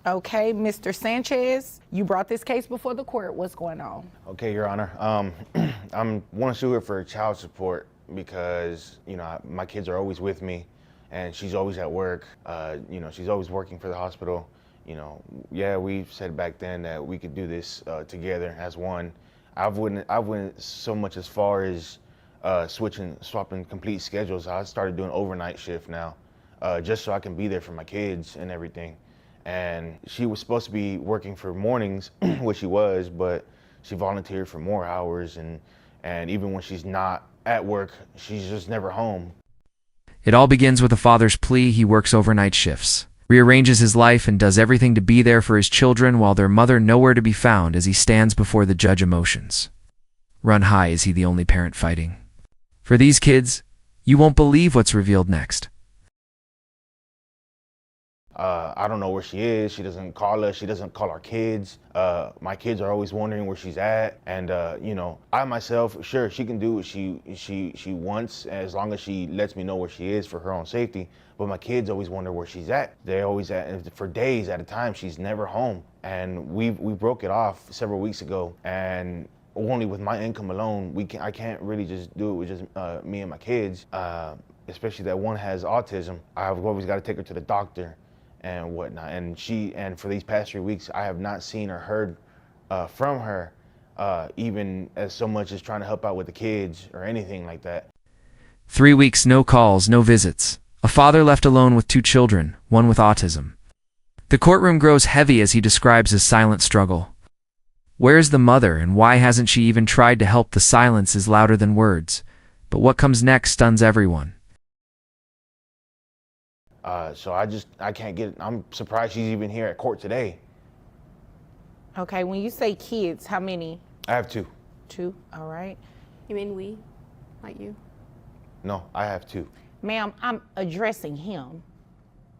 Okay, Mr. Sanchez, you brought this case before the court. What's going on? Okay, Your Honor. I want to sue her for child support because, my kids are always with me and she's always at work. She's always working for the hospital. Yeah, we said back then that we could do this together as one. I went so much as far as swapping complete schedules. I started doing overnight shift now, just so I can be there for my kids and everything. And she was supposed to be working for mornings, which she was, but she volunteered for more hours, and even when she's not at work, she's just never home. It all begins with a father's plea. He works overnight shifts, rearranges his life, and does everything to be there for his children while their mother nowhere to be found as he stands before the judge. Emotions run high. Is he the only parent fighting for these kids? You won't believe what's revealed next. I don't know where she is. She doesn't call us. She doesn't call our kids. My kids are always wondering where she's at. And, I myself, sure, she can do what she wants as long as she lets me know where she is for her own safety. But my kids always wonder where she's at. They're always for days at a time. She's never home. And we broke it off several weeks ago. And only with my income alone, I can't really just do it with just me and my kids, especially that one has autism. I've always got to take her to the doctor and whatnot. And for these past 3 weeks, I have not seen or heard from her, even as so much as trying to help out with the kids or anything like that. 3 weeks, no calls, no visits. A father left alone with 2 children, one with autism. The courtroom grows heavy as he describes his silent struggle. Where's the mother, and why hasn't she even tried to help? The silence is louder than words, but what comes next stuns everyone. So I can't get it. I'm surprised she's even here at court today. Okay, when you say kids, how many? I have 2. 2, all right. You mean we, not you? No, I have 2. Ma'am, I'm addressing him.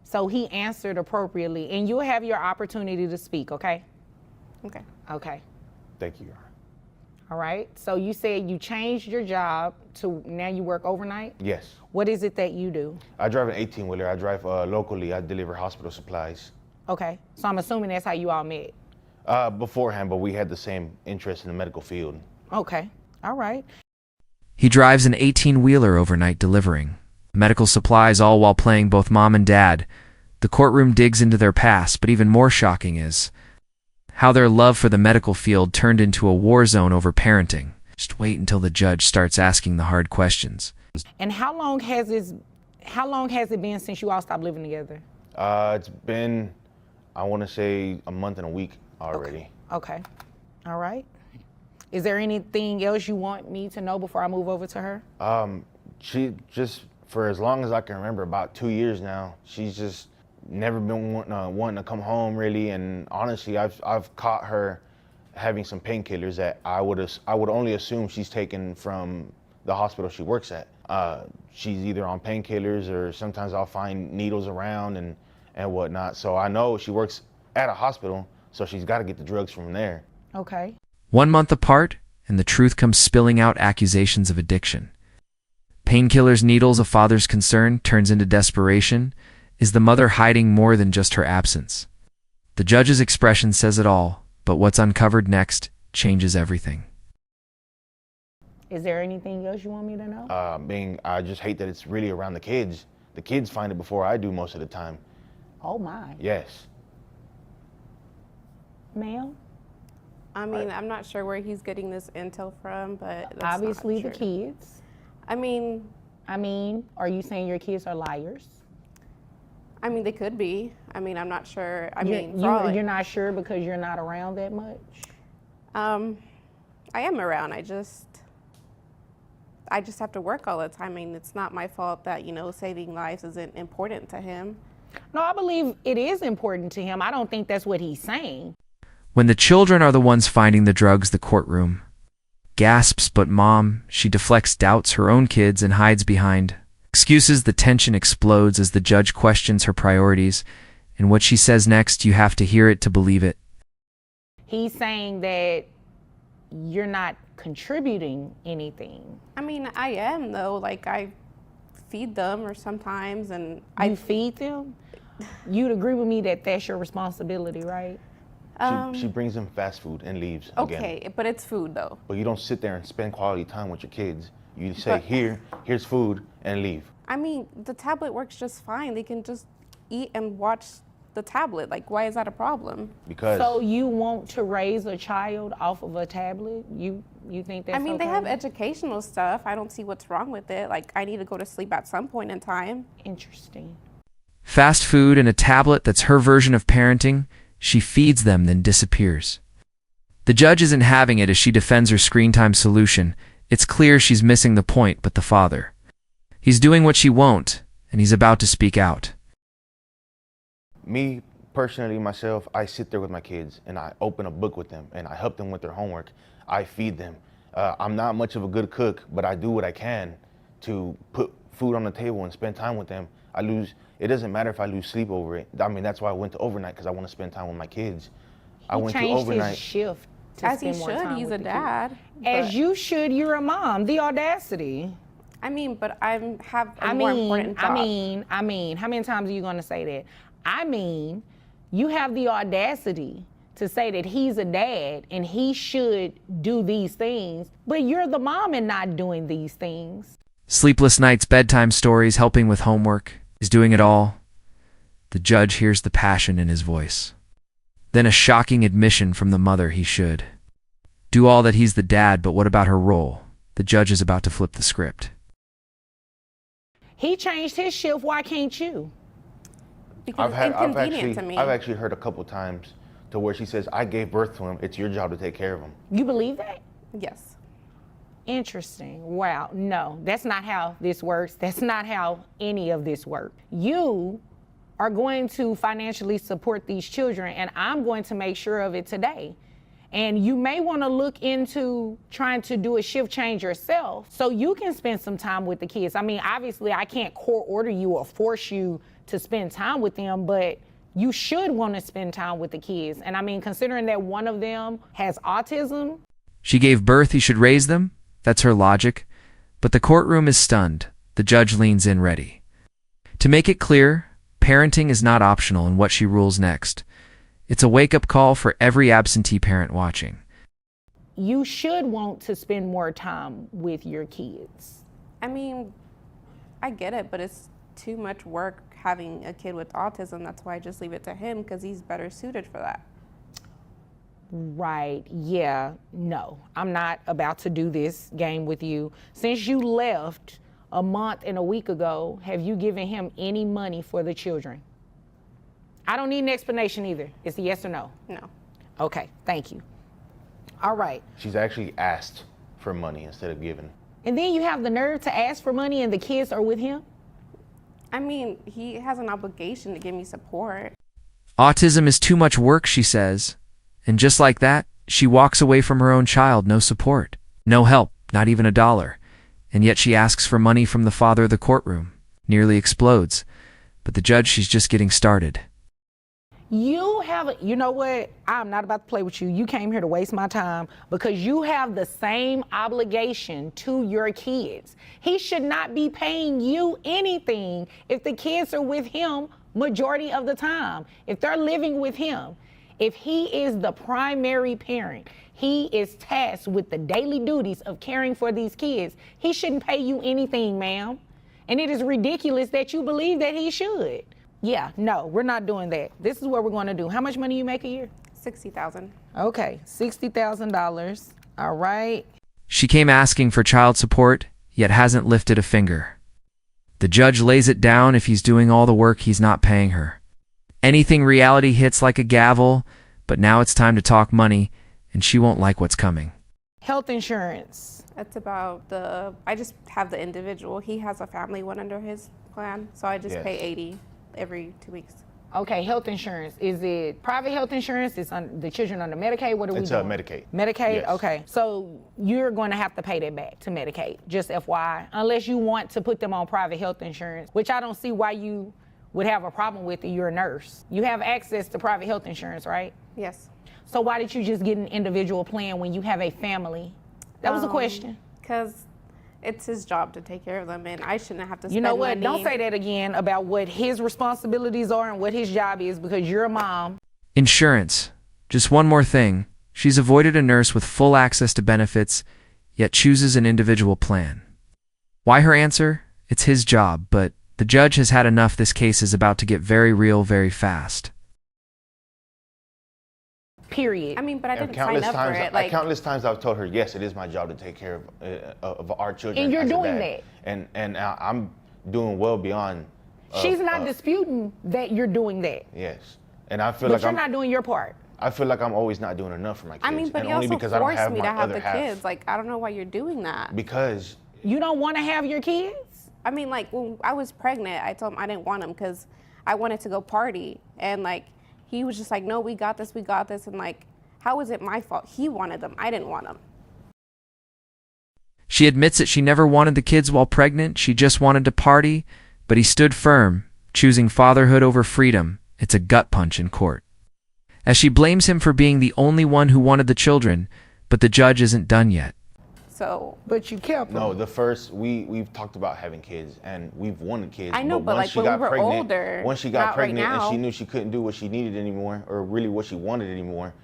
So he answered appropriately, and you'll have your opportunity to speak, okay? Okay. Okay, Thank you, Your Honor. all right. So you said you changed your job to now you work overnight? Yes. What is it that you do? I drive an 18-wheeler. I drive locally. I deliver hospital supplies. Okay, so I'm assuming that's how you all met. Beforehand, but we had the same interest in the medical field. Okay, all right. He drives an 18-wheeler overnight delivering medical supplies, all while playing both mom and dad. The courtroom digs into their past, but even more shocking is how their love for the medical field turned into a war zone over parenting. Just wait until the judge starts asking the hard questions. And how long has it been since you all stopped living together? It's been, I want to say, a month and a week already. Okay, all right. Is there anything else you want me to know before I move over to her? She just, for as long as I can remember, about 2 years now, she's just never been wanting to come home really. And honestly, I've caught her having some painkillers that I would only assume she's taken from the hospital she works at. She's either on painkillers, or sometimes I'll find needles around and whatnot. So I know she works at a hospital, so she's got to get the drugs from there. Okay. 1 month apart, and the truth comes spilling out. Accusations of addiction. Painkillers, needles. A father's concern turns into desperation. Is the mother hiding more than just her absence? The judge's expression says it all, but what's uncovered next changes everything. Is there anything else you want me to know? I just hate that it's really around the kids. The kids find it before I do most of the time. Oh my. Yes. Ma'am? I mean, I'm not sure where he's getting this intel from, but that's Obviously the not true. kids. I mean, Are you saying your kids are liars? they could be. I'm not sure. You're not sure because you're not around that much? I am around. I just have to work all the time. It's not my fault that, saving lives isn't important to him. No, I believe it is important to him. I don't think that's what he's saying. When the children are the ones finding the drugs, the courtroom gasps, but mom, she deflects doubts her own kids and hides behind excuses. The tension explodes as the judge questions her priorities, and what she says next, you have to hear it to believe it. He's saying that you're not contributing anything. I am though. I feed them or sometimes, and You feed them? You'd agree with me that that's your responsibility, right? She brings them fast food and leaves again. Okay, but it's food though. But you don't sit there and spend quality time with your kids. You say, here's food, and leave. I mean, the tablet works just fine. They can just eat and watch the tablet. Like, why is that a problem? Because So you want to raise a child off of a tablet? You think that's I mean, they okay? have educational stuff. I don't see what's wrong with it. Like, I need to go to sleep at some point in time. Interesting. Fast food and a tablet that's her version of parenting, she feeds them, then disappears. The judge isn't having it as she defends her screen time solution. It's clear she's missing the point, but the father. He's doing what she won't, and he's about to speak out. me, personally, myself, I sit there with my kids and I open a book with them and I help them with their homework. I feed them. I'm not much of a good cook, but I do what I can to put food on the table and spend time with them. It doesn't matter if I lose sleep over it. I mean, that's why I went to overnight, because I want to spend time with my kids. I went to Changed overnight. his shift to As he spend more should, time he's with a the kids. dad. As but- you should, you're a mom. The audacity. I mean, but I have a more important job. I mean, how many times are you going to say that? I mean, you have the audacity to say that he's a dad and he should do these things, but you're the mom and not doing these things. Sleepless nights, bedtime stories, helping with homework. He's doing it all. The judge hears the passion in his voice. Then a shocking admission from the mother he should do all that he's the dad, but what about her role? The judge is about to flip the script. He changed his shift, why can't you? Because it's inconvenient to me. I've actually heard a couple times to where she says, I gave birth to him, it's your job to take care of him. You believe that? Yes. Interesting. Wow. No, that's not how this works. That's not how any of this works. You are going to financially support these children, and I'm going to make sure of it today. And you may want to look into trying to do a shift change yourself so you can spend some time with the kids. I mean, obviously, I can't court order you or force you to spend time with them, but you should want to spend time with the kids. And I mean, considering that one of them has autism. She gave birth, he should raise them? That's her logic. But the courtroom is stunned. The judge leans in ready. To make it clear, parenting is not optional in what she rules next. It's a wake-up call for every absentee parent watching. You should want to spend more time with your kids. I mean, I get it, but it's too much work having a kid with autism. That's why I just leave it to him, because he's better suited for that. Right, yeah, no, I'm not about to do this game with you. Since you left a month and a week ago, have you given him any money for the children? I don't need an explanation either. It's a yes or no. No. Okay, thank you. All right. She's actually asked for money instead of giving. And then you have the nerve to ask for money and the kids are with him? I mean, he has an obligation to give me support. Autism is too much work, she says. And just like that, she walks away from her own child, no support, no help, not even $1. And yet she asks for money from the father of the courtroom, nearly explodes. But the judge, she's just getting started. You know what? I'm not about to play with you. You came here to waste my time because you have the same obligation to your kids. He should not be paying you anything if the kids are with him majority of the time. If they're living with him, if he is the primary parent, he is tasked with the daily duties of caring for these kids. He shouldn't pay you anything, ma'am. And it is ridiculous that you believe that he should. Yeah, no, we're not doing that. This is what we're going to do. How much money you make a year? $60,000. Okay, $60,000. All right. She came asking for child support, yet hasn't lifted a finger. The judge lays it down. If he's doing all the work, he's not paying her. Anything reality hits like a gavel, but now it's time to talk money, and she won't like what's coming. Health insurance. That's about I just have the individual. He has a family one under his plan, so I just Yes. pay $80 every 2 weeks. Okay, health insurance. Is it private health insurance? Is the children under Medicaid? What are we It's doing? Medicaid. Medicaid? Yes. Okay. So you're going to have to pay that back to Medicaid, just FYI, unless you want to put them on private health insurance, which I don't see why you would have a problem with it. You're a nurse. You have access to private health insurance, right? Yes. So why did you just get an individual plan when you have a family? That was a question. Because It's his job to take care of them, and I shouldn't have to spend You know what? money. Don't say that again about what his responsibilities are and what his job is, because you're a mom. Insurance. Just one more thing. She's avoided a nurse with full access to benefits, yet chooses an individual plan. Why her answer? It's his job, but the judge has had enough. This case is about to get very real very fast. Period. I mean, but I didn't sign up for it. Like, countless times I've told her, yes, it is my job to take care of our children. And you're as a doing dad. And I'm doing well beyond. She's not disputing that you're doing that. Yes, and I feel But like you're I'm not doing your part. I feel like I'm always not doing enough for my kids. I mean, but and you only also because I don't forced have me my to have other the half. kids. Like, I don't know why you're doing that. Because You don't want to have your kids? I mean, like, when I was pregnant, I told him I didn't want him because I wanted to go party. And, like, he was just like, no, we got this. And, like, how is it my fault? He wanted them. I didn't want them. She admits that she never wanted the kids while pregnant. She just wanted to party, but he stood firm, choosing fatherhood over freedom. It's a gut punch in court. As she blames him for being the only one who wanted the children, but the judge isn't done yet. So, But you kept them. no, the first we've talked about having kids and we've wanted kids. I know, but, once like, she when got we were pregnant, older, once she not got right pregnant and now. she knew she couldn't do what she needed anymore, or really what she wanted anymore,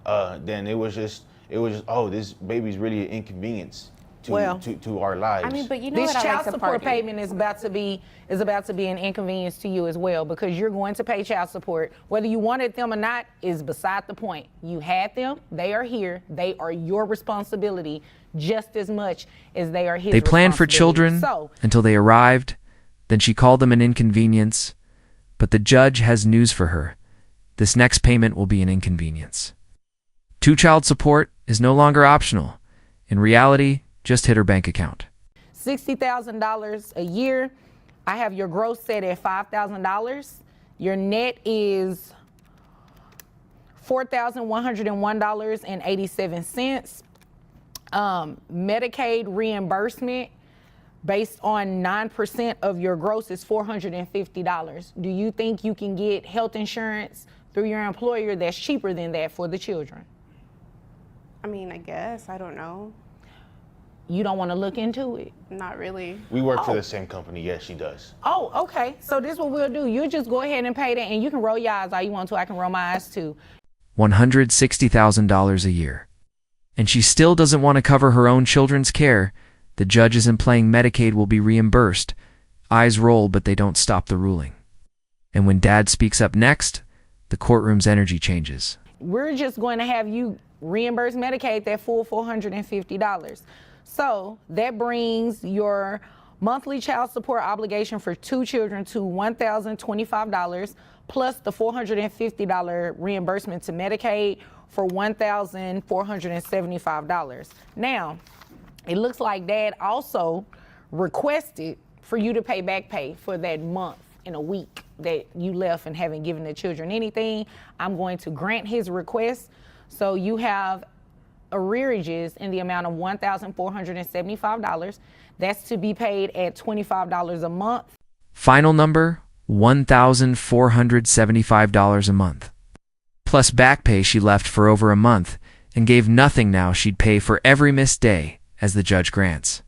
then it was just oh, this baby's really an inconvenience to our lives. I mean, but you know This what? I child like to support party. payment is about to be an inconvenience to you as well, because you're going to pay child support. Whether you wanted them or not is beside the point. You had them, they are here, they are your responsibility just as much as they are his. They planned for children So until they arrived. Then she called them an inconvenience. But the judge has news for her. This next payment will be an inconvenience. 2 child support is no longer optional. In reality, just hit her bank account. $60,000 a year. I have your gross set at $5,000. Your net is $4,101.87. Medicaid reimbursement based on 9% of your gross is $450. Do you think you can get health insurance through your employer that's cheaper than that for the children? I mean, I guess. I don't know. You don't want to look into it? Not really. we work for the same company. Yes, she does. Oh, okay. So this is what we'll do. You just go ahead and pay that, and you can roll your eyes all you want to. I can roll my eyes too. $160,000 a year. And she still doesn't want to cover her own children's care. The judge isn't playing. Medicaid will be reimbursed. Eyes roll, but they don't stop the ruling. And when Dad speaks up next, the courtroom's energy changes. We're just going to have you reimburse Medicaid that full $450. So that brings your monthly child support obligation for 2 children to $1,025 plus the $450 reimbursement to Medicaid for $1,475. Now, it looks like Dad also requested for you to pay back pay for that month and a week that you left and haven't given the children anything. I'm going to grant his request. So you have arrearages in the amount of $1,475. That's to be paid at $25 a month. Final number, $1,475 a month. Plus back pay she left for over a month and gave nothing. Now she'd pay for every missed day, as the judge grants.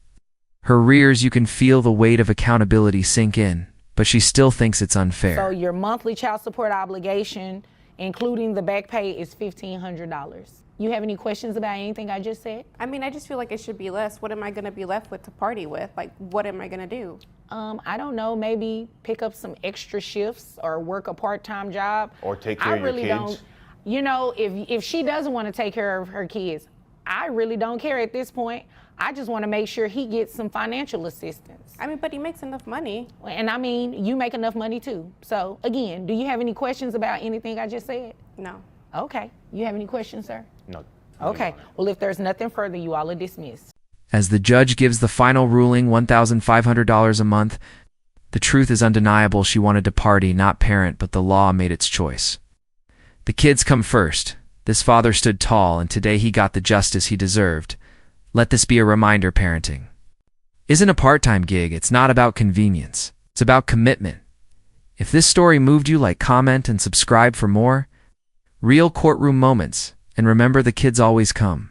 Her arrears, you can feel the weight of accountability sink in, but she still thinks it's unfair. So your monthly child support obligation, including the back pay, is $1,500. You have any questions about anything I just said? I mean, I just feel like it should be less. What am I going to be left with to party with? Like, what am I going to do? I don't know, maybe pick up some extra shifts or work a part-time job. Or take care I of your really kids. don't. You know, if she doesn't want to take care of her kids, I really don't care at this point. I just want to make sure he gets some financial assistance. I mean, but he makes enough money. And I mean, you make enough money too. So again, do you have any questions about anything I just said? No. Okay. You have any questions, sir? No. Okay. Well, if there's nothing further, you all are dismissed. As the judge gives the final ruling, $1,500 a month, the truth is undeniable. She wanted to party, not parent, but the law made its choice. The kids come first. This father stood tall, and today he got the justice he deserved. Let this be a reminder: parenting isn't a part-time gig. It's not about convenience. It's about commitment. If this story moved you, like, comment, and subscribe for more real courtroom moments. And remember, the kids always come.